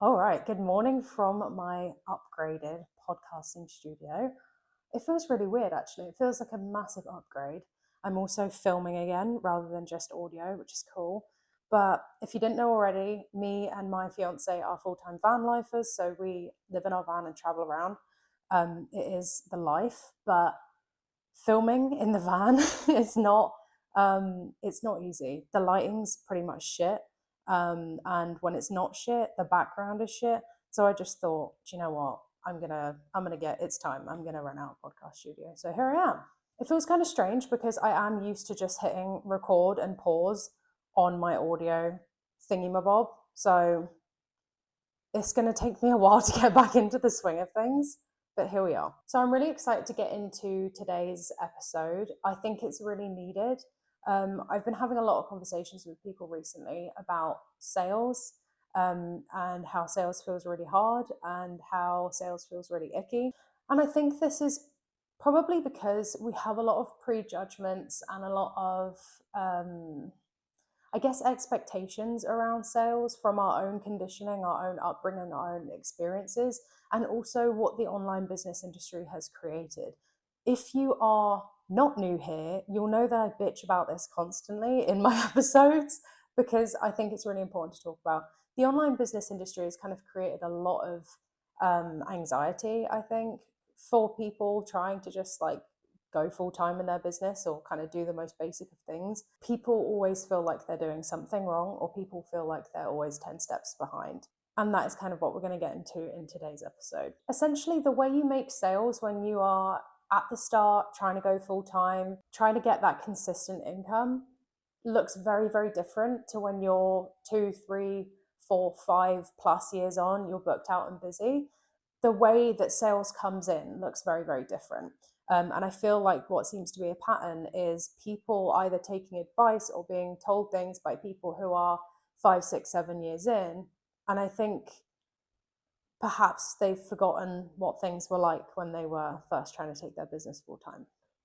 All right, good morning from my upgraded podcasting studio. It feels really weird actually. It feels like a massive upgrade. I'm also filming again rather than just audio, which is cool. But if you didn't know already, me and my fiance are full time van lifers. So we live in our van and travel around. It is the life, but filming in the van is not it's not easy. The lighting's pretty much shit, and when it's not shit, the background is shit. So I just thought, do you know what, I'm gonna get it's time, I'm gonna rent out a podcast studio. So here I am. It feels kind of strange because I am used to just hitting record and pause on my audio thingy-mabob. So it's going to take me a while to get back into the swing of things, but here we are. So I'm really excited to get into today's episode. I think it's really needed. I've been having a lot of conversations with people recently about sales, and how sales feels really hard and how sales feels really icky. And I think this is probably because we have a lot of prejudgments and a lot of I guess, expectations around sales from our own conditioning, our own upbringing, our own experiences, and also what the online business industry has created. If you are not new here, you'll know that I bitch about this constantly in my episodes because I think it's really important to talk about. The online business industry has kind of created a lot of anxiety, I think, for people trying to just go full time in their business or kind of do the most basic of things. People always feel like they're doing something wrong, or people feel like they're always 10 steps behind. And that is kind of what we're going to get into in today's episode. Essentially, the way you make sales when you are at the start, trying to go full time, trying to get that consistent income, looks very, very different to when you're 2, 3, 4, 5+ years on, you're booked out and busy. The way that sales comes in looks very, very different. And I feel like what seems to be a pattern is people either taking advice or being told things by people who are 5, 6, 7 years in. And I think perhaps they've forgotten what things were like when they were first trying to take their business full time,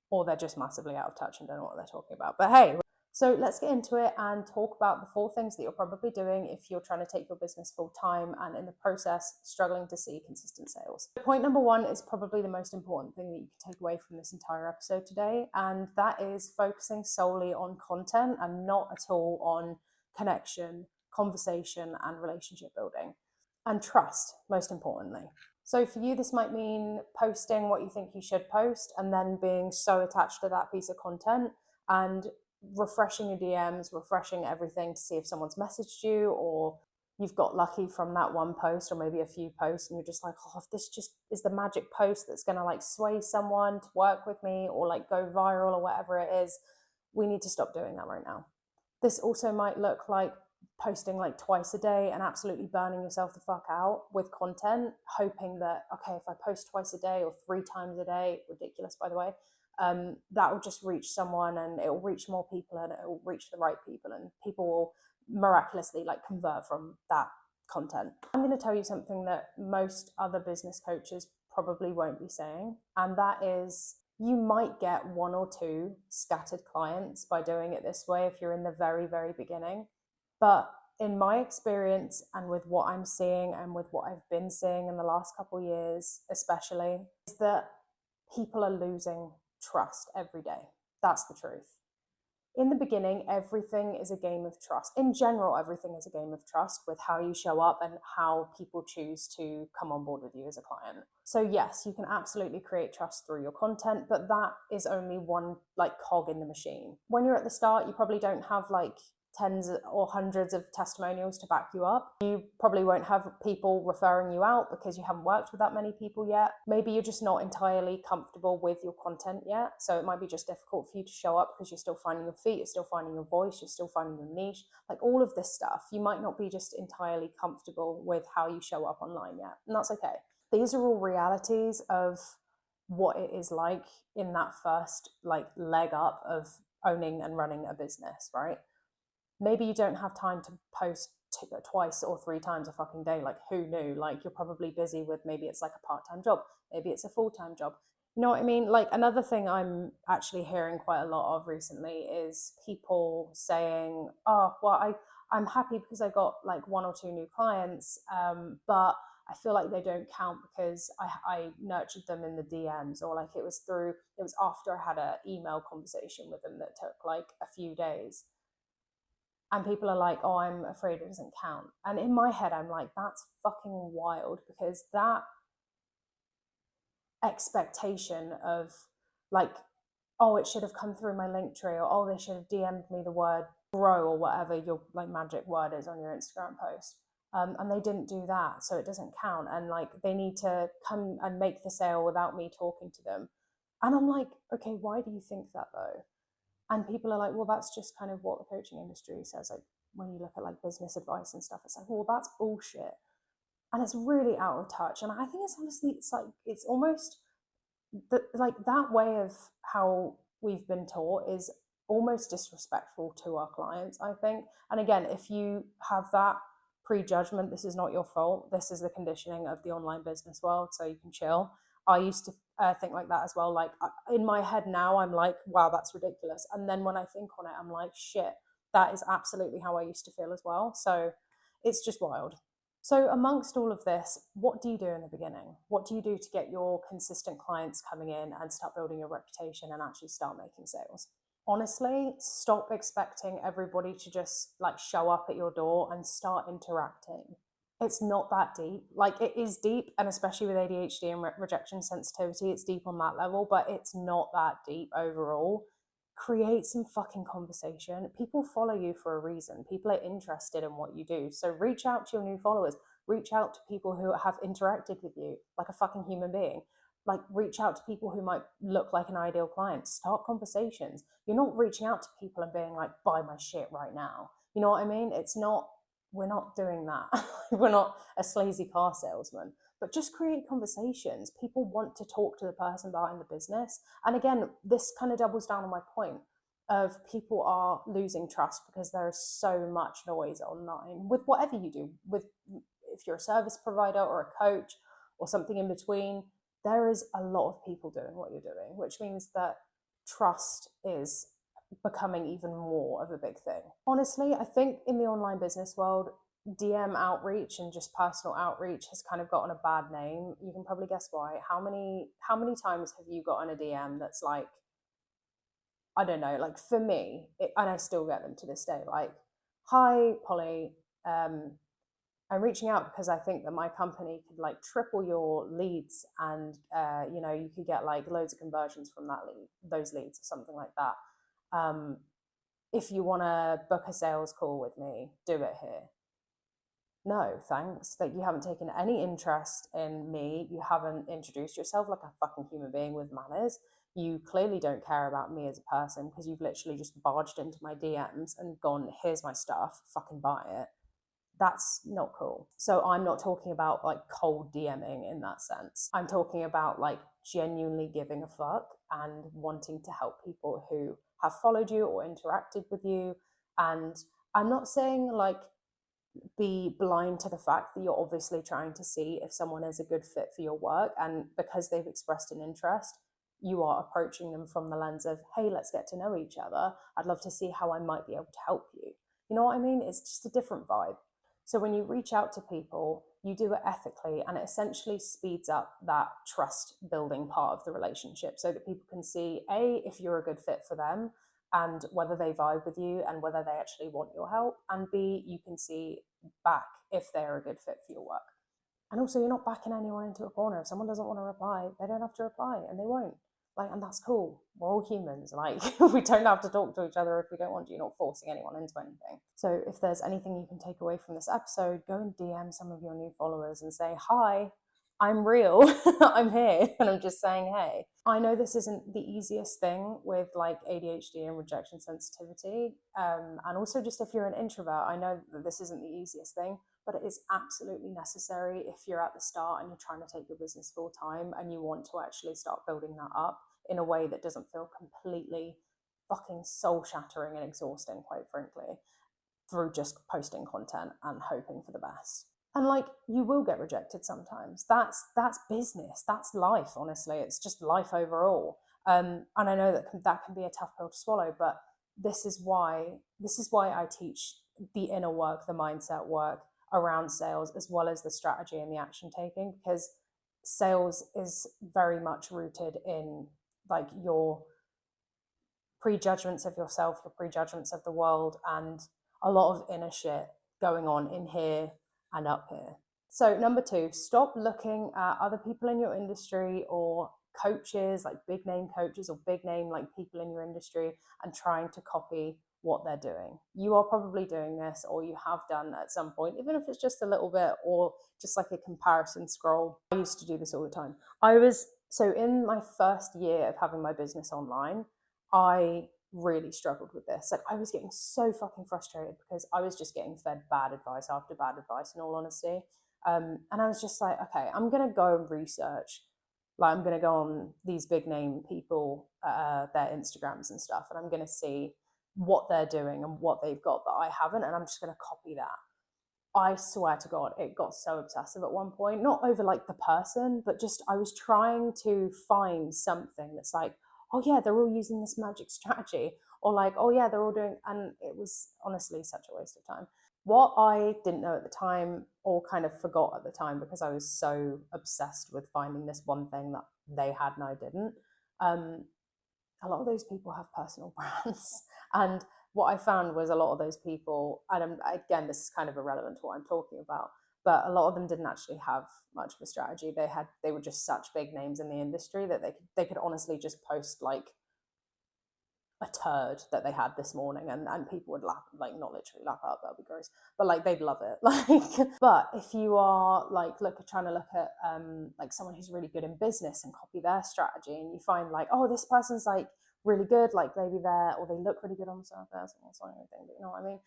or they're just massively out of touch and don't know what they're talking about. But hey, so let's get into it and talk about the 4 things that you're probably doing if you're trying to take your business full time and in the process struggling to see consistent sales. Point number 1 is probably the most important thing that you can take away from this entire episode today, and that is focusing solely on content and not at all on connection, conversation, and relationship building. And trust, most importantly. So for you, this might mean posting what you think you should post and then being so attached to that piece of content and refreshing your DMs, refreshing everything to see if someone's messaged you, or you've got lucky from that one post or maybe a few posts and you're just like, oh, if this just is the magic post that's going to sway someone to work with me or go viral or whatever it is, we need to stop doing that right now. This also might look like posting twice a day and absolutely burning yourself the fuck out with content, hoping that, okay, if I post twice a day or 3 times a day, ridiculous by the way, that will just reach someone and it will reach more people and it will reach the right people and people will miraculously convert from that content. I'm going to tell you something that most other business coaches probably won't be saying, and that is you might get 1 or 2 scattered clients by doing it this way if you're in the very, very beginning. But in my experience and with what I'm seeing and with what I've been seeing in the last couple of years, especially, is that people are losing trust every day. That's the truth. In the beginning, everything is a game of trust. In general, everything is a game of trust with how you show up and how people choose to come on board with you as a client. So yes, you can absolutely create trust through your content, but that is only one cog in the machine. When you're at the start, you probably don't have tens or hundreds of testimonials to back you up. You probably won't have people referring you out because you haven't worked with that many people yet. Maybe you're just not entirely comfortable with your content yet. So it might be just difficult for you to show up because you're still finding your feet, you're still finding your voice, you're still finding your niche. All of this stuff, you might not be just entirely comfortable with how you show up online yet. And that's okay. These are all realities of what it is like in that first leg up of owning and running a business, right? Maybe you don't have time to post twice or 3 times a fucking day. Who knew? You're probably busy with, maybe it's a part-time job, maybe it's a full-time job. You know what I mean? Another thing I'm actually hearing quite a lot of recently is people saying, oh, well, I'm happy because I got like 1 or 2 new clients, but I feel like they don't count because I nurtured them in the DMs, or like it was after I had an email conversation with them that took like a few days. And people are like, oh, I'm afraid it doesn't count. And in my head, I'm like, that's fucking wild, because that expectation of like, oh, it should have come through my link tree, or oh, they should have DM'd me the word grow or whatever your like magic word is on your Instagram post. And they didn't do that, so it doesn't count. And like they need to come and make the sale without me talking to them. And I'm like, okay, why do you think that though? And people are like, well, that's just kind of what the coaching industry says. Like when you look at like business advice and stuff, it's like, well, that's bullshit. And it's really out of touch. And I think it's honestly, it's like, it's almost like that way of how we've been taught is almost disrespectful to our clients, I think. And again, if you have that prejudgment, this is not your fault. This is the conditioning of the online business world, so you can chill. I used to think like that as well. Like in my head now, I'm like, wow, that's ridiculous. And then when I think on it, I'm like, shit, that is absolutely how I used to feel as well. So it's just wild. So, amongst all of this, what do you do in the beginning? What do you do to get your consistent clients coming in and start building your reputation and actually start making sales? Honestly, stop expecting everybody to just like show up at your door and start interacting. It's not that deep. Like it is deep, and especially with ADHD and rejection sensitivity, it's deep on that level, but it's not that deep overall. Create some fucking conversation. People follow you for a reason. People are interested in what you do. So reach out to your new followers. Reach out to people who have interacted with you like a fucking human being. Like reach out to people who might look like an ideal client. Start conversations. You're not reaching out to people and being like, buy my shit right now. You know what I mean? It's not, we're not doing that. We're not a sleazy car salesman, but just create conversations. People want to talk to the person behind the business. And again, this kind of doubles down on my point of people are losing trust because there is so much noise online with whatever you do, with if you're a service provider or a coach or something in between. There is a lot of people doing what you're doing, which means that trust is becoming even more of a big thing. Honestly, I think in the online business world, DM outreach and just personal outreach has kind of gotten a bad name. You can probably guess why. How many times have you gotten a DM that's like, I don't know, like for me, and I still get them to this day, like, hi Polly, I'm reaching out because I think that my company could like triple your leads, and you could get like loads of conversions from those leads or something like that. If you want to book a sales call with me, do it here. No, thanks. That you haven't taken any interest in me. You haven't introduced yourself like a fucking human being with manners. You clearly don't care about me as a person because you've literally just barged into my DMs and gone, here's my stuff, fucking buy it. That's not cool. So I'm not talking about like cold DMing in that sense. I'm talking about like genuinely giving a fuck and wanting to help people who have followed you or interacted with you. And I'm not saying like be blind to the fact that you're obviously trying to see if someone is a good fit for your work. And because they've expressed an interest, you are approaching them from the lens of, hey, let's get to know each other. I'd love to see how I might be able to help you. You know what I mean? It's just a different vibe. So when you reach out to people, you do it ethically, and it essentially speeds up that trust building part of the relationship so that people can see, A, if you're a good fit for them and whether they vibe with you and whether they actually want your help, and B, you can see back if they're a good fit for your work. And also, you're not backing anyone into a corner. If someone doesn't want to reply, they don't have to reply, and they won't. Like, and that's cool. We're all humans. Like, we don't have to talk to each other if we don't want to. You're not forcing anyone into anything. So, if there's anything you can take away from this episode, go and DM some of your new followers and say, hi, I'm real. I'm here, and I'm just saying, hey. I know this isn't the easiest thing with like ADHD and rejection sensitivity. And also, just if you're an introvert, I know that this isn't the easiest thing, but it is absolutely necessary if you're at the start and you're trying to take your business full time and you want to actually start building that up in a way that doesn't feel completely fucking soul shattering and exhausting, quite frankly, through just posting content and hoping for the best. And like, you will get rejected sometimes. That's business. That's life. Honestly, it's just life overall. And I know that can be a tough pill to swallow, but this is why I teach the inner work, the mindset work around sales, as well as the strategy and the action taking, because sales is very much rooted in like your prejudgments of yourself, your prejudgments of the world, and a lot of inner shit going on in here and up here. So, number 2, stop looking at other people in your industry or coaches, like big name coaches or big name like people in your industry, and trying to copy what they're doing. You are probably doing this, or you have done at some point, even if it's just a little bit or just like a comparison scroll. I used to do this all the time. So in my first year of having my business online, I really struggled with this. Like, I was getting so fucking frustrated because I was just getting fed bad advice after bad advice, in all honesty. And I was just like, okay, I'm going to go and research. Like, I'm going to go on these big name people, their Instagrams and stuff, and I'm going to see what they're doing and what they've got that I haven't, and I'm just going to copy that. I swear to God, it got so obsessive at one point, not over like the person, but just I was trying to find something that's like, oh yeah, they're all using this magic strategy, or like, oh yeah, they're all doing, and it was honestly such a waste of time. What I didn't know at the time, or kind of forgot at the time because I was so obsessed with finding this one thing that they had and I didn't, a lot of those people have personal brands. And what I found was a lot of those people, and again, this is kind of irrelevant to what I'm talking about, but a lot of them didn't actually have much of a strategy. They were just such big names in the industry that they could honestly just post like a turd that they had this morning, and people would laugh, like not literally lap up, that'd be gross, but like they'd love it. Like, but if you are like trying to look at like someone who's really good in business and copy their strategy, and you find like, oh, this person's like really good, like maybe or they look really good on the surface, or something, but you know what I mean,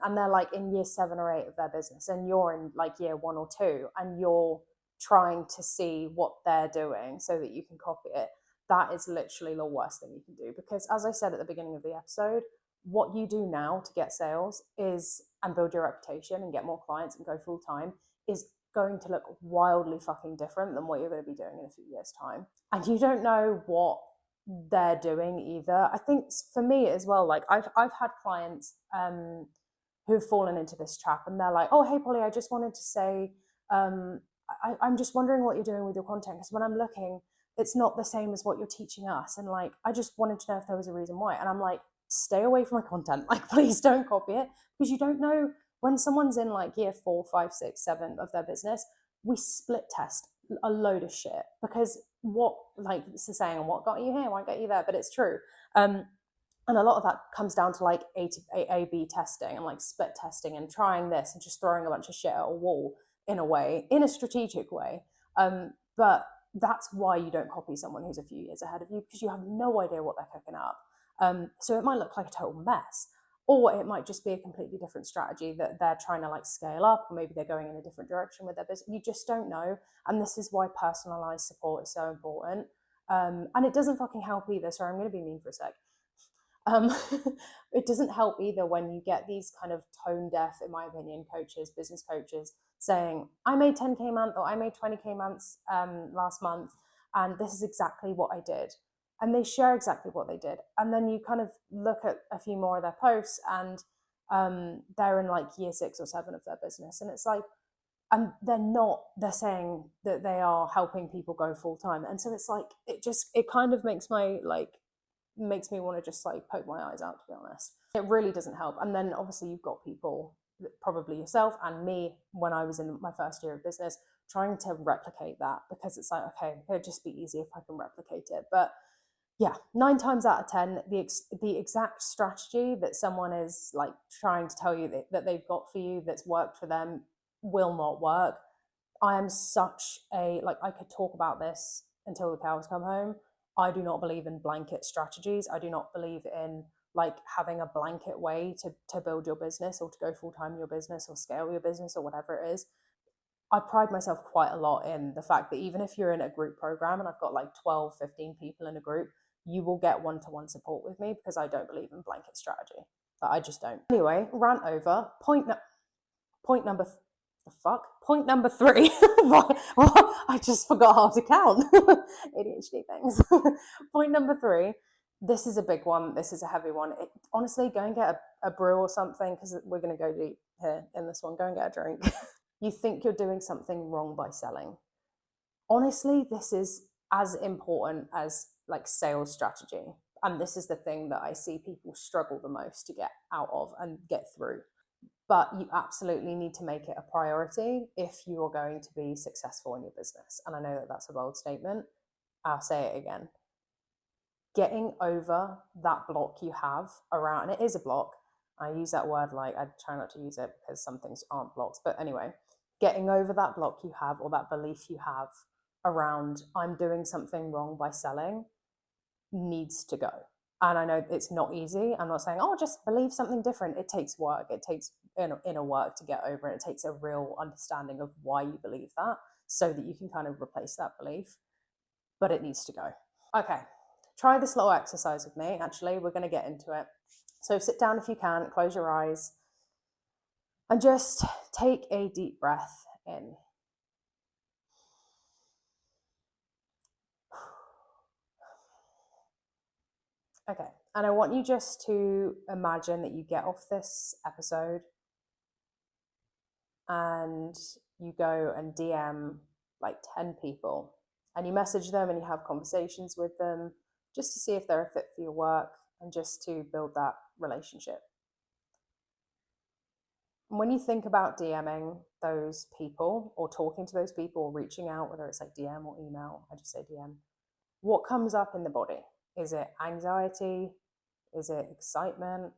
and they're like in year 7 or 8 of their business, and you're in like year 1 or 2, and you're trying to see what they're doing so that you can copy it. That is literally the worst thing you can do, because as I said at the beginning of the episode, what you do now to get sales is, and build your reputation and get more clients and go full time, is going to look wildly fucking different than what you're going to be doing in a few years' time. And you don't know what they're doing either. I think for me as well, like I've had clients who've fallen into this trap, and they're like, oh, hey Polly, I just wanted to say, I'm just wondering what you're doing with your content, because when I'm looking, it's not the same as what you're teaching us. And like, I just wanted to know if there was a reason why. And I'm like, stay away from my content. Like, please don't copy it, because you don't know when someone's in like year 4, 5, 6, 7 of their business. We split test a load of shit, because what, like this is saying, what got you here won't get you there, but it's true. And a lot of that comes down to like A/B testing and like split testing and trying this and just throwing a bunch of shit at a wall in a strategic way. But that's why you don't copy someone who's a few years ahead of you, because you have no idea what they're cooking up. So it might look like a total mess, or it might just be a completely different strategy that they're trying to like scale up, or maybe they're going in a different direction with their business. You just don't know. And this is why personalized support is so important. And it doesn't fucking help either. Sorry, I'm going to be mean for a sec. It doesn't help either when you get these kind of tone deaf, in my opinion, coaches, business coaches saying, I made 10K month, or I made 20K months last month, and this is exactly what I did. And they share exactly what they did. And then you kind of look at a few more of their posts, and they're in like year 6 or 7 of their business. And it's like, and they're saying that they are helping people go full time. And so it's like, it kind of makes me want to just like poke my eyes out, to be honest. It really doesn't help. And then obviously you've got people, probably yourself and me, when I was in my first year of business, trying to replicate that, because it's like, okay, it'd just be easy if I can replicate it. But yeah, 9 times out of 10, the exact strategy that someone is like trying to tell you that they've got for you, that's worked for them, will not work. I am such a, like, I could talk about this until the cows come home. I do not believe in blanket strategies. I do not believe in like having a blanket way to build your business, or to go full time in your business, or scale your business, or whatever it is. I pride myself quite a lot in the fact that even if you're in a group program and I've got like 12, 15 people in a group, you will get one-to-one support with me, because I don't believe in blanket strategy. But I just don't. Anyway, rant over. Point number 3. I just forgot how to count. ADHD things. Point number 3 This is a big one. This is a heavy one. Honestly, go and get a brew or something, because we're going to go deep here in this one. Go and get a drink. You think you're doing something wrong by selling. Honestly, this is as important as like sales strategy. And this is the thing that I see people struggle the most to get out of and get through. But you absolutely need to make it a priority if you are going to be successful in your business. And I know that that's a bold statement. I'll say it again. Getting over that block you have around, and it is a block. I use that word like, I try not to use it because some things aren't blocks. But anyway, getting over that block you have, or that belief you have around, I'm doing something wrong by selling, needs to go. And I know it's not easy. I'm not saying, oh, just believe something different. It takes work. It takes inner work to get over it. It takes a real understanding of why you believe that, so that you can kind of replace that belief. But it needs to go. Okay, try this little exercise with me. Actually, we're going to get into it. So sit down if you can, close your eyes, and just take a deep breath in. Okay, and I want you just to imagine that you get off this episode and you go and DM like 10 people, and you message them and you have conversations with them just to see if they're a fit for your work and just to build that relationship. And when you think about DMing those people, or talking to those people, or reaching out, whether it's like DM or email, I just say DM, what comes up in the body? Is it anxiety? Is it excitement?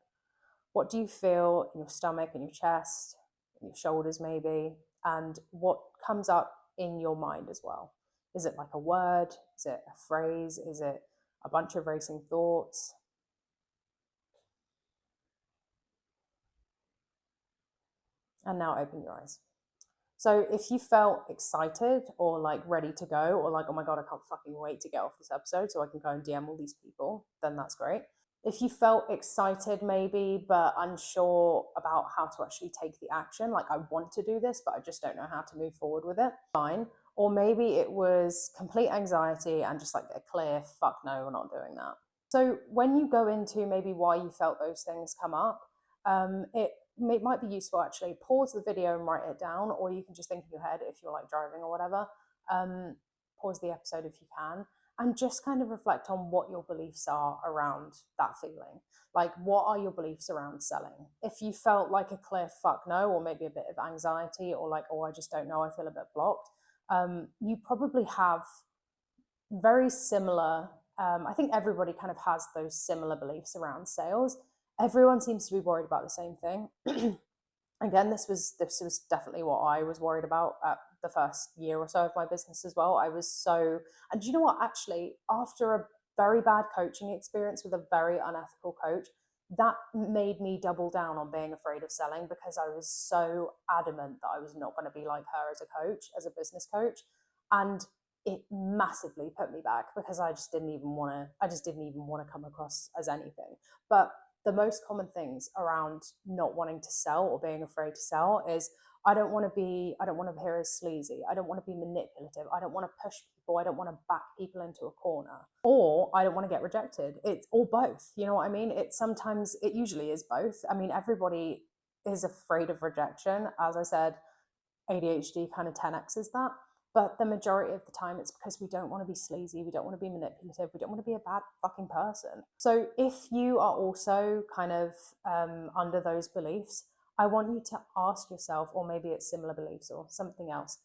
What do you feel in your stomach, in your chest, in your shoulders maybe? And what comes up in your mind as well? Is it like a word? Is it a phrase? Is it a bunch of racing thoughts? And now open your eyes. So if you felt excited or like ready to go, or like, oh my God, I can't fucking wait to get off this episode so I can go and DM all these people, then that's great. If you felt excited maybe, but unsure about how to actually take the action, like I want to do this, but I just don't know how to move forward with it, fine. Or maybe it was complete anxiety and just like a clear, fuck no, we're not doing that. So when you go into maybe why you felt those things come up, it might be useful actually pause the video and write it down, or you can just think in your head if you're like driving or whatever. Pause the episode if you can, and just kind of reflect on what your beliefs are around that feeling. Like, what are your beliefs around selling? If you felt like a clear fuck no, or maybe a bit of anxiety, or like, oh, I just don't know, I feel a bit blocked, you probably have very similar, I think everybody kind of has those similar beliefs around sales. Everyone seems to be worried about the same thing. Again, this was definitely what I was worried about at the first year or so of my business as well. I was so, and do you know what? Actually, after a very bad coaching experience with a very unethical coach, that made me double down on being afraid of selling, because I was so adamant that I was not going to be like her as a coach, as a business coach. And it massively put me back, because I just didn't even want to come across as anything. But the most common things around not wanting to sell or being afraid to sell is, I don't want to appear as sleazy. I don't want to be manipulative. I don't want to push people. I don't want to back people into a corner, or I don't want to get rejected. It's all both. You know what I mean? It usually is both. I mean, everybody is afraid of rejection. As I said, ADHD kind of 10x's that. But the majority of the time, it's because we don't want to be sleazy, we don't want to be manipulative, we don't want to be a bad fucking person. So if you are also kind of under those beliefs, I want you to ask yourself, or maybe it's similar beliefs or something else,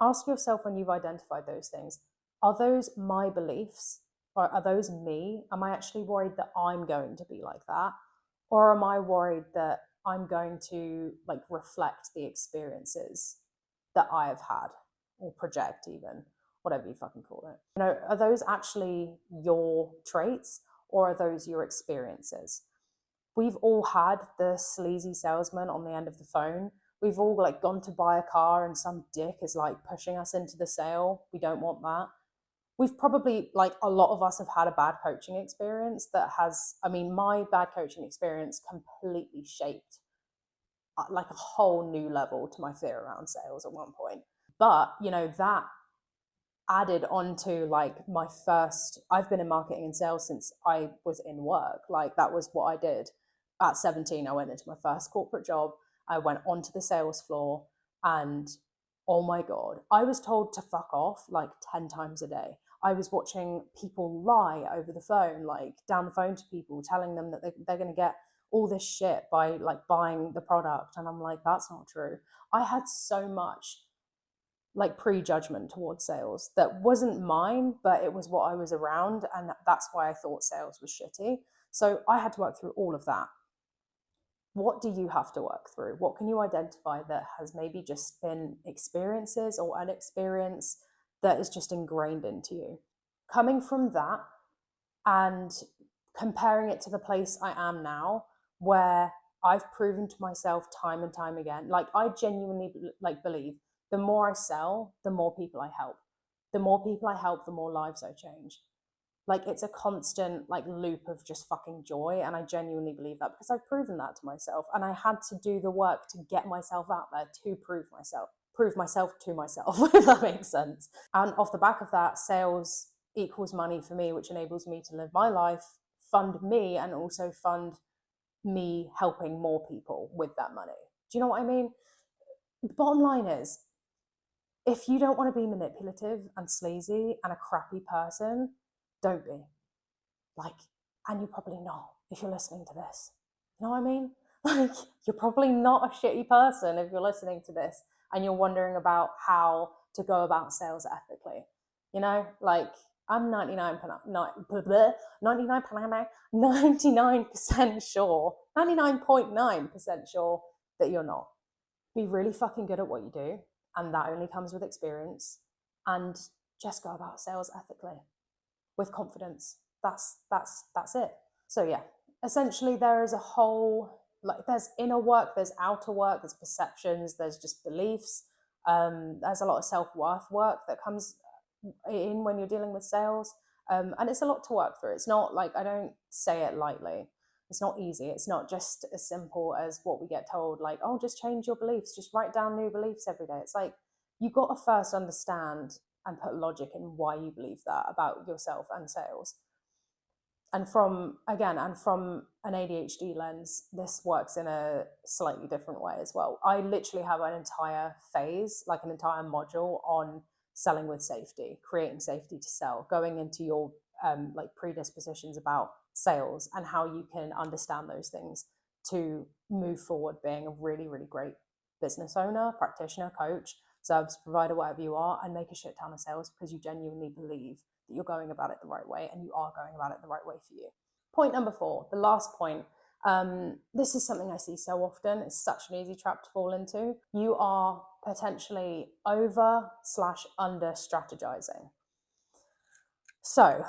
ask yourself when you've identified those things, are those my beliefs? Or are those me? Am I actually worried that I'm going to be like that? Or am I worried that I'm going to like reflect the experiences that I have had, or project, even, whatever you fucking call it? You know, are those actually your traits, or are those your experiences? We've all had the sleazy salesman on the end of the phone. We've all like gone to buy a car and some dick is like pushing us into the sale. We don't want that. We've probably, like, a lot of us have had a bad coaching experience that has, I mean, my bad coaching experience completely shaped like a whole new level to my fear around sales at one point. But, you know, that added on to like my first, I've been in marketing and sales since I was in work. Like that was what I did. At 17, I went into my first corporate job. I went onto the sales floor, and oh my God, I was told to fuck off like 10 times a day. I was watching people lie over the phone, like down the phone to people, telling them that they're going to get all this shit by like buying the product. And I'm like, that's not true. I had so much like prejudgment towards sales that wasn't mine, but it was what I was around. And that's why I thought sales was shitty. So I had to work through all of that. What do you have to work through? What can you identify that has maybe just been experiences or an experience that is just ingrained into you? Coming from that and comparing it to the place I am now, where I've proven to myself time and time again, like I genuinely like believe the more I sell, the more people I help. The more people I help, the more lives I change. Like it's a constant like loop of just fucking joy, and I genuinely believe that because I've proven that to myself, and I had to do the work to get myself out there to prove myself to myself, if that makes sense. And off the back of that, sales equals money for me, which enables me to live my life, fund me, and also fund me helping more people with that money. Do you know what I mean? The bottom line is, if you don't want to be manipulative and sleazy and a crappy person, don't be. Like, and you're probably not if you're listening to this. You know what I mean? Like, you're probably not a shitty person if you're listening to this and you're wondering about how to go about sales ethically. You know, like I'm 99% sure, 99.9% sure that you're not. Be really fucking good at what you do, and that only comes with experience. And just go about sales ethically with confidence. That's it. So yeah, essentially there is a whole, like there's inner work, there's outer work, there's perceptions, there's just beliefs. There's a lot of self-worth work that comes in when you're dealing with sales. And it's a lot to work through. It's not like, I don't say it lightly. It's not easy. It's not just as simple as what we get told, like, oh, just change your beliefs, just write down new beliefs every day. It's like, you've got to first understand and put logic in why you believe that about yourself and sales. And from an ADHD lens, this works in a slightly different way as well. I literally have an entire phase, like an entire module on selling with safety, creating safety to sell, going into your like predispositions about sales and how you can understand those things to move forward being a really, really great business owner, practitioner, coach, service provider, whatever you are, and make a shit ton of sales because you genuinely believe that you're going about it the right way and you are going about it the right way for you. Point number 4, the last point. This is something I see so often. It's such an easy trap to fall into. You are potentially over/under strategizing. So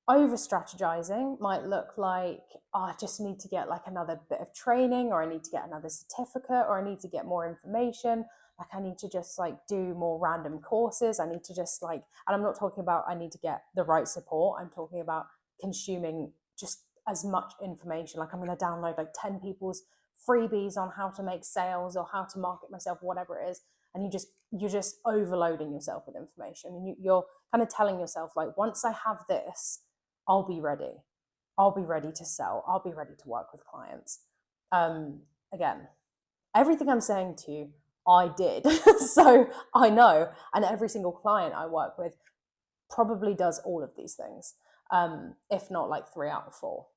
over strategizing might look like, oh, I just need to get like another bit of training, or I need to get another certificate, or I need to get more information. Like I need to just like do more random courses. I need to just like, and I'm not talking about I need to get the right support. I'm talking about consuming just as much information. Like I'm going to download like 10 people's freebies on how to make sales or how to market myself, whatever it is. And you're just overloading yourself with information. And you're kind of telling yourself like, once I have this, I'll be ready. I'll be ready to sell. I'll be ready to work with clients. Again, everything I'm saying to you, I did. So I know. And every single client I work with probably does all of these things, if not like 3 out of 4.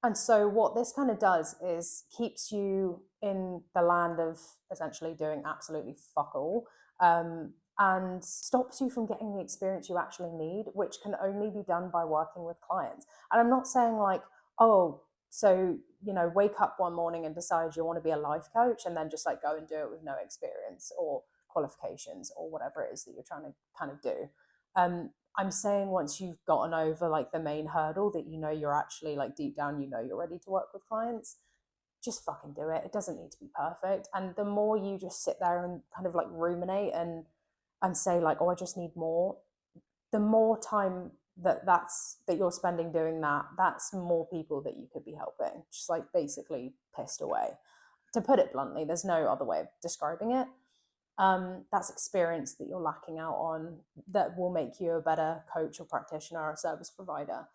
And so what this kind of does is keeps you in the land of essentially doing absolutely fuck all, and stops you from getting the experience you actually need, which can only be done by working with clients. And I'm not saying like, oh, so, wake up one morning and decide you want to be a life coach and then just like go and do it with no experience or qualifications or whatever it is that you're trying to kind of do. I'm saying once you've gotten over like the main hurdle that you're actually like deep down, you're ready to work with clients, just fucking do it. It doesn't need to be perfect. And the more you just sit there and kind of like ruminate and say like, oh, I just need more, the more time that you're spending doing that, that's more people that you could be helping, just like basically pissed away. To put it bluntly, there's no other way of describing it. That's experience that you're lacking out on that will make you a better coach or practitioner or service provider.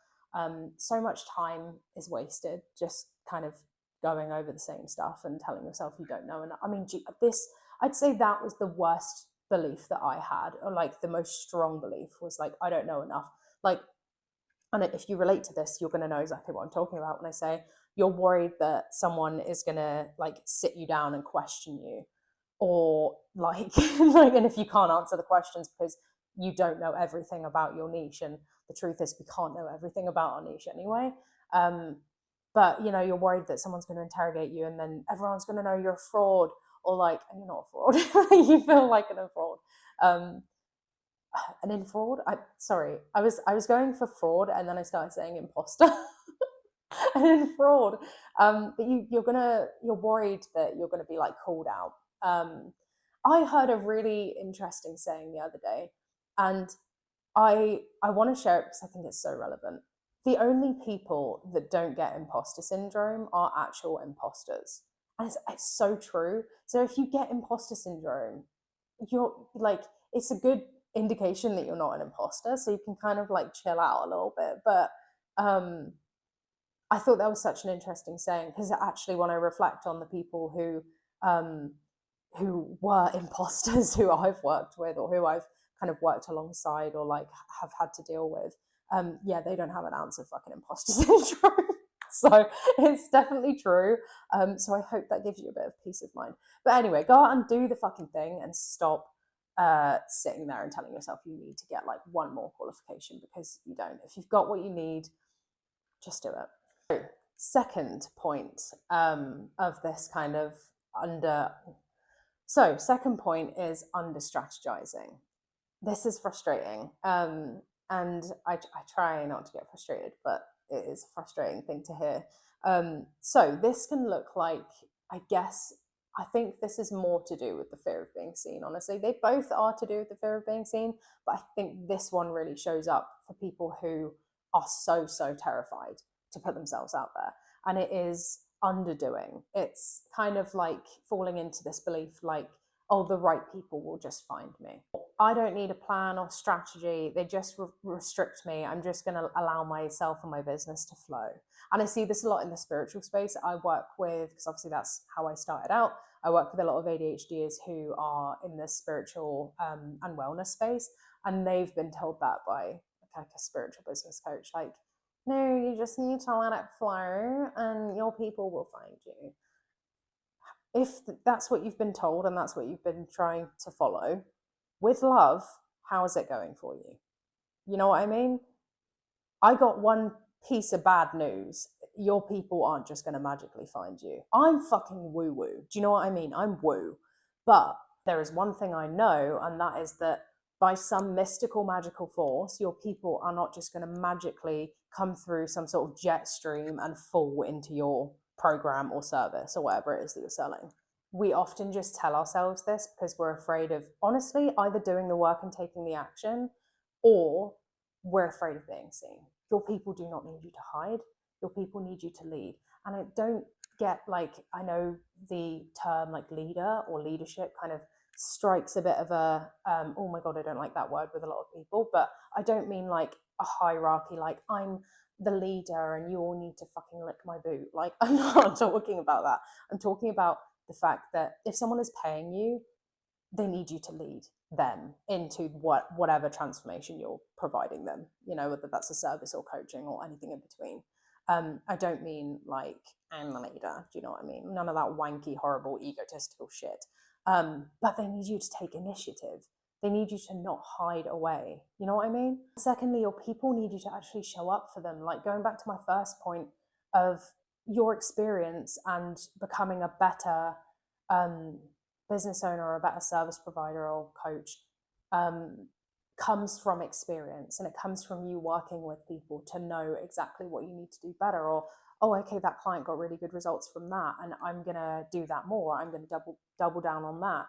So much time is wasted just kind of going over the same stuff and telling yourself you don't know. And I mean, I'd say that was the worst belief that I had, or like the most strong belief was like, I don't know enough. Like, and if you relate to this, you're going to know exactly what I'm talking about when I say you're worried that someone is going to like sit you down and question you, or like, like, and if you can't answer the questions because you don't know everything about your niche, and the truth is we can't know everything about our niche anyway. But you know, you're worried that someone's going to interrogate you, and then everyone's going to know you're a fraud, or like, and you're not a fraud. You feel like a fraud. Um, and in fraud, I was going for fraud, and then I started saying imposter. And in fraud, but you're worried that you're gonna be like called out. I heard a really interesting saying the other day, and I want to share it because I think it's so relevant. The only people that don't get imposter syndrome are actual imposters, and it's so true. So if you get imposter syndrome, you're like, it's a good indication that you're not an imposter, so you can kind of like chill out a little bit. But um I thought that was such an interesting saying, because actually when I reflect on the people um who were imposters who I've worked with, or who I've kind of worked alongside, or like have had to deal with, yeah, they don't have an ounce of fucking imposter syndrome. So it's definitely true. So I hope that gives you a bit of peace of mind. But anyway, go out and do the fucking thing and stop sitting there and telling yourself you need to get like one more qualification, because you don't. If you've got what you need, just do it. Second point of this kind of under. So, second point is under strategizing. This is frustrating. And I try not to get frustrated, but it is a frustrating thing to hear. So, this can look like, I guess, I think this is more to do with the fear of being seen, honestly. They both are to do with the fear of being seen, but I think this one really shows up for people who are so, so terrified to put themselves out there. And it is underdoing. It's kind of like falling into this belief like, oh, the right people will just find me. I don't need a plan or strategy. They just restrict me. I'm just going to allow myself and my business to flow. And I see this a lot in the spiritual space. I work with, because obviously that's how I started out, I work with a lot of ADHDers who are in the spiritual and wellness space. And they've been told that by like a spiritual business coach, like, no, you just need to let it flow and your people will find you. If that's what you've been told and that's what you've been trying to follow, with love, how is it going for you? You know what I mean? I got one piece of bad news. Your people aren't just going to magically find you. I'm fucking woo woo. Do you know what I mean? I'm woo. But there is one thing I know, and that is that by some mystical, magical force, your people are not just going to magically come through some sort of jet stream and fall into your program or service or whatever it is that you're selling. We often just tell ourselves this because we're afraid of, honestly, either doing the work and taking the action, or we're afraid of being seen. Your people do not need you to hide. Your people need you to lead. And I don't get, like, I know the term like leader or leadership kind of strikes a bit of a, oh my God, I don't like that word with a lot of people, but I don't mean like a hierarchy, like I'm the leader and you all need to fucking lick my boot. Like, I'm not talking about that. I'm talking about the fact that if someone is paying you, they need you to lead them into whatever transformation you're providing them, you know, whether that's a service or coaching or anything in between. I don't mean like, I'm the leader, do you know what I mean? None of that wanky, horrible, egotistical shit. But they need you to take initiative. They need you to not hide away. You know what I mean? Secondly, your people need you to actually show up for them. Like, going back to my first point of your experience and becoming a better business owner or a better service provider or coach comes from experience, and it comes from you working with people to know exactly what you need to do better, or, oh, okay, that client got really good results from that and I'm gonna do that more, I'm gonna double down on that.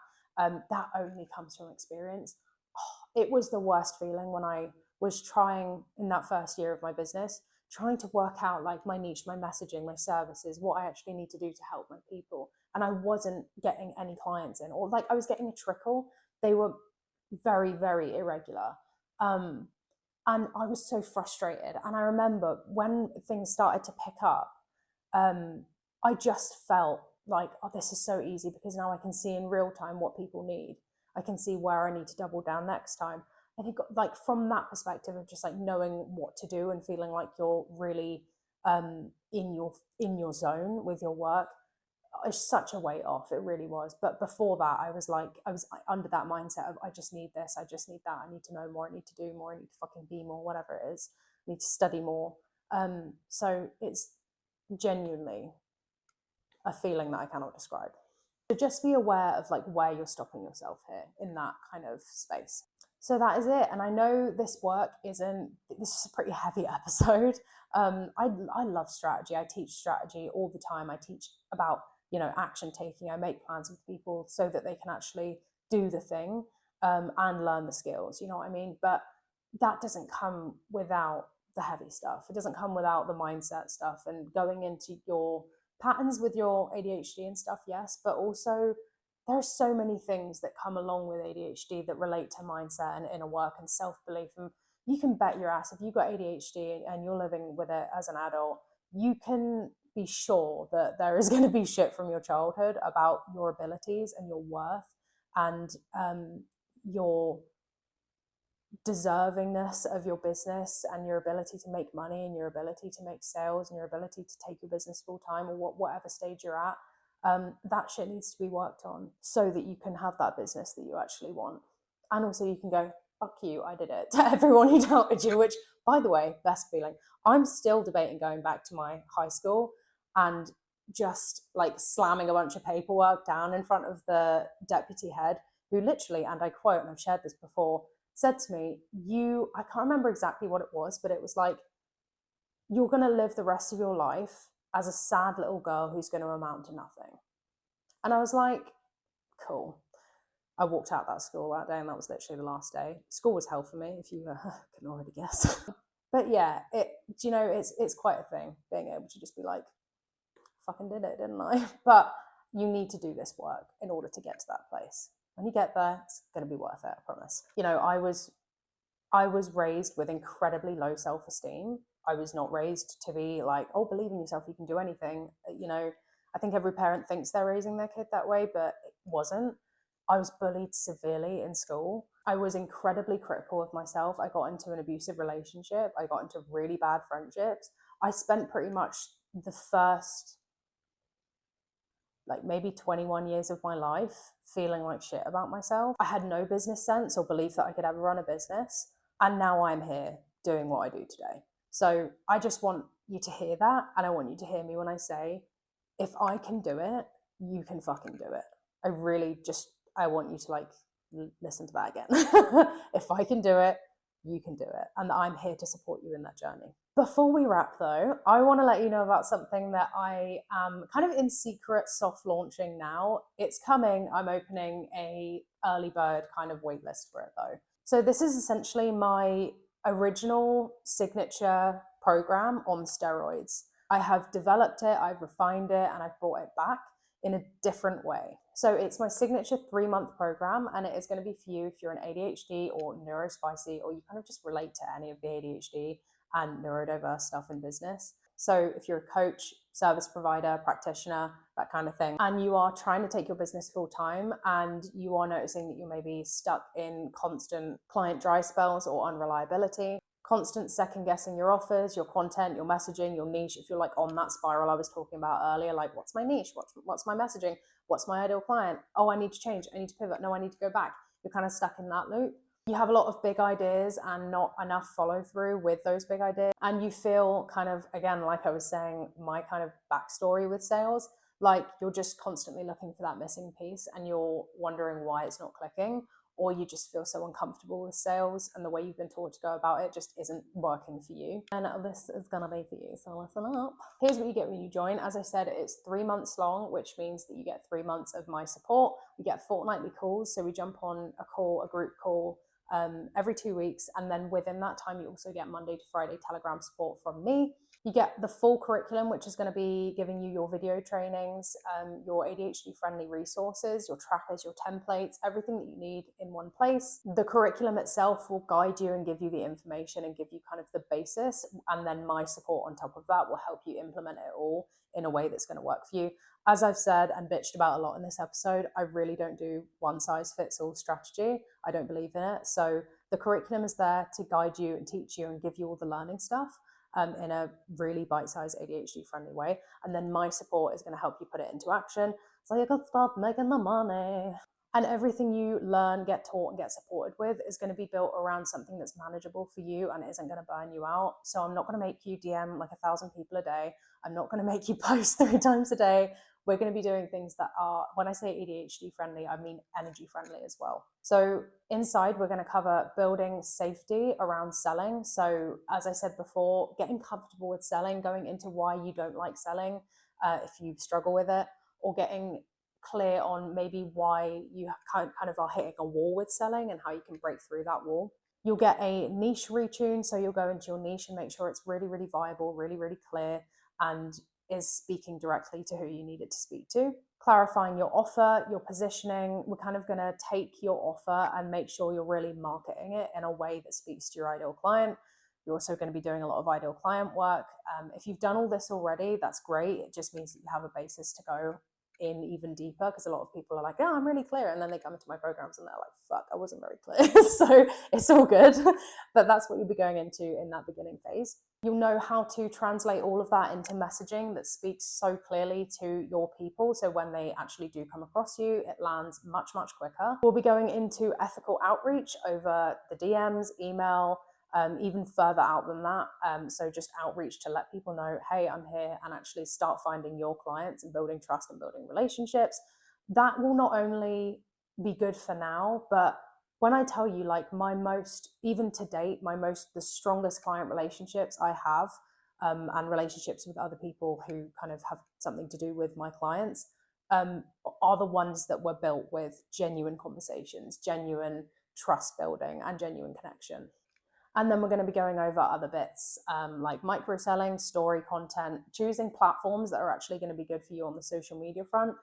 That only comes from experience. Oh, it was the worst feeling when I was trying in that first year of my business trying to work out like my niche, my messaging, my services, what I actually need to do to help my people. And I wasn't getting any clients in, or like I was getting a trickle. They were very, very irregular. And I was so frustrated. And I remember when things started to pick up, I just felt like, oh, this is so easy because now I can see in real time what people need. I can see where I need to double down next time. I think like from that perspective of just like knowing what to do and feeling like you're really in your zone with your work, it's such a weight off. It really was. But before that, I was under that mindset of I just need this, I just need that, I need to know more, I need to do more, I need to fucking be more, whatever it is, I need to study more. So it's genuinely a feeling that I cannot describe. So just be aware of like where you're stopping yourself here in that kind of space. So that is it. And I know this is a pretty heavy episode. I love strategy. I teach strategy all the time. I teach about, action taking. I make plans with people so that they can actually do the thing and learn the skills, you know what I mean? But that doesn't come without the heavy stuff. It doesn't come without the mindset stuff and going into your patterns with your ADHD and stuff, yes, but also there are so many things that come along with ADHD that relate to mindset and inner work and self-belief. And you can bet your ass, if you've got ADHD and you're living with it as an adult, you can be sure that there is going to be shit from your childhood about your abilities and your worth and your deservingness of your business and your ability to make money and your ability to make sales and your ability to take your business full time or whatever stage you're at. That shit needs to be worked on so that you can have that business that you actually want. And also you can go, fuck you, I did it, to everyone who doubted you, which, by the way, best feeling. I'm still debating going back to my high school and just like slamming a bunch of paperwork down in front of the deputy head, who literally, and I quote, and I've shared this before, said to me, I can't remember exactly what it was, but it was like, you're going to live the rest of your life as a sad little girl who's going to amount to nothing. And I was like, cool. I walked out that school that day, and that was literally the last day. School was hell for me, if you can already guess. But yeah, it's quite a thing, being able to just be like, fucking did it, didn't I? But you need to do this work in order to get to that place. When you get there, it's going to be worth it, I promise. I was raised with incredibly low self-esteem. I was not raised to be like, oh, believe in yourself, you can do anything. I think every parent thinks they're raising their kid that way, but it wasn't. I was bullied severely in school. I was incredibly critical of myself. I got into an abusive relationship. I got into really bad friendships. I spent pretty much the first like maybe 21 years of my life feeling like shit about myself. I had no business sense or belief that I could ever run a business. And now I'm here doing what I do today. So I just want you to hear that. And I want you to hear me when I say, if I can do it, you can fucking do it. I want you to like listen to that again. If I can do it, you can do it. And I'm here to support you in that journey. Before we wrap though, I want to let you know about something that I am kind of in secret soft launching now. It's coming. I'm opening a early bird kind of waitlist for it though. So this is essentially my original signature program on steroids. I have developed it, I've refined it, and I've brought it back in a different way. So it's my signature 3-month program, and it is going to be for you if you're an ADHD or neurospicy, or you kind of just relate to any of the ADHD and neurodiverse stuff in business. So if you're a coach, service provider, practitioner, that kind of thing, and you are trying to take your business full time and you are noticing that you may be stuck in constant client dry spells or unreliability, constant second guessing your offers, your content, your messaging, your niche. If you're like on that spiral I was talking about earlier, like what's my niche? What's my messaging? What's my ideal client? Oh, I need to change. I need to pivot. No, I need to go back. You're kind of stuck in that loop. You have a lot of big ideas and not enough follow through with those big ideas. And you feel kind of, again, like I was saying, my kind of backstory with sales, like you're just constantly looking for that missing piece and you're wondering why it's not clicking, or you just feel so uncomfortable with sales and the way you've been taught to go about it just isn't working for you. And this is gonna be for you, so listen up. Here's what you get when you join. As I said, it's 3 months long, which means that you get 3 months of my support. We get fortnightly calls, so we jump on a call, a group call, every 2 weeks. And then within that time, you also get Monday to Friday Telegram support from me. You get the full curriculum, which is going to be giving you your video trainings, your ADHD friendly resources, your trackers, your templates, everything that you need in one place. The curriculum itself will guide you and give you the information and give you kind of the basis. And then my support on top of that will help you implement it all in a way that's going to work for you. As I've said and bitched about a lot in this episode, I really don't do one size fits all strategy. I don't believe in it. So the curriculum is there to guide you and teach you and give you all the learning stuff in a really bite-sized ADHD friendly way. And then my support is going to help you put it into action so you can start making the money. And everything you learn, get taught, and get supported with is going to be built around something that's manageable for you and isn't going to burn you out. So I'm not going to make you DM like 1,000 people a day. I'm not going to make you post 3 times a day. We're going to be doing things that are, when I say ADHD friendly, I mean energy friendly as well. So inside, we're going to cover building safety around selling. So as I said before, getting comfortable with selling, going into why you don't like selling if you struggle with it, or getting clear on maybe why you kind of are hitting a wall with selling and how you can break through that wall. You'll get a niche retune. So you'll go into your niche and make sure it's really, really viable, really, really clear, and is speaking directly to who you need it to speak to. Clarifying your offer, your positioning. We're kind of going to take your offer and make sure you're really marketing it in a way that speaks to your ideal client. You're also going to be doing a lot of ideal client work. If you've done all this already, that's great. It just means that you have a basis to go in even deeper, because a lot of people are like, oh, I'm really clear, and then they come into my programs and they're like, fuck, I wasn't very clear. So it's all good. But that's what you'll be going into in that beginning phase. You'll know how to translate all of that into messaging that speaks so clearly to your people, so when they actually do come across you, it lands much, much quicker. We'll be going into ethical outreach over the DMs, email, even further out than that. So just outreach to let people know, hey, I'm here, and actually start finding your clients and building trust and building relationships. That will not only be good for now, but when I tell you, like, even to date, the strongest client relationships I have, and relationships with other people who kind of have something to do with my clients, are the ones that were built with genuine conversations, genuine trust building, and genuine connection. And then we're going to be going over other bits like micro selling, story content, choosing platforms that are actually going to be good for you on the social media front,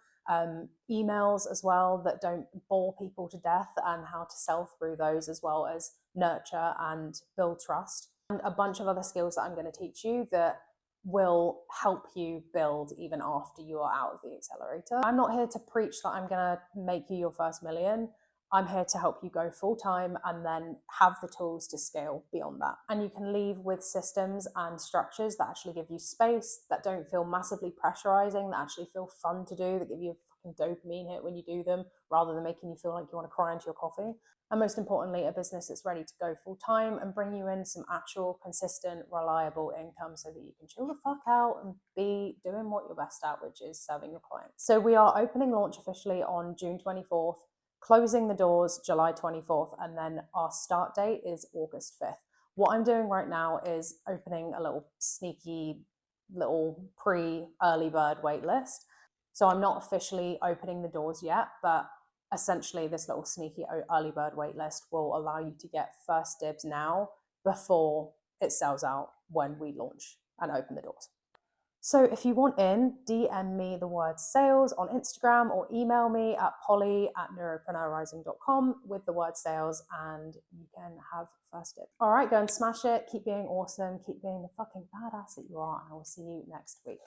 emails as well that don't bore people to death, and how to sell through those, as well as nurture and build trust, and a bunch of other skills that I'm going to teach you that will help you build even after you are out of the accelerator. I'm not here to preach that I'm going to make you your first million. I'm here to help you go full time and then have the tools to scale beyond that. And you can leave with systems and structures that actually give you space, that don't feel massively pressurizing, that actually feel fun to do, that give you a fucking dopamine hit when you do them, rather than making you feel like you want to cry into your coffee. And most importantly, a business that's ready to go full time and bring you in some actual, consistent, reliable income so that you can chill the fuck out and be doing what you're best at, which is serving your clients. So we are opening launch officially on June 24th. Closing the doors July 24th, and then our start date is August 5th. What I'm doing right now is opening a little sneaky little pre-early bird wait list. So I'm not officially opening the doors yet, but essentially this little sneaky early bird wait list will allow you to get first dibs now before it sells out when we launch and open the doors. So if you want in, DM me the word sales on Instagram, or email me at polly@neuropreneurrising.com with the word sales, and you can have first dip. All right, go and smash it. Keep being awesome. Keep being the fucking badass that you are. And I will see you next week.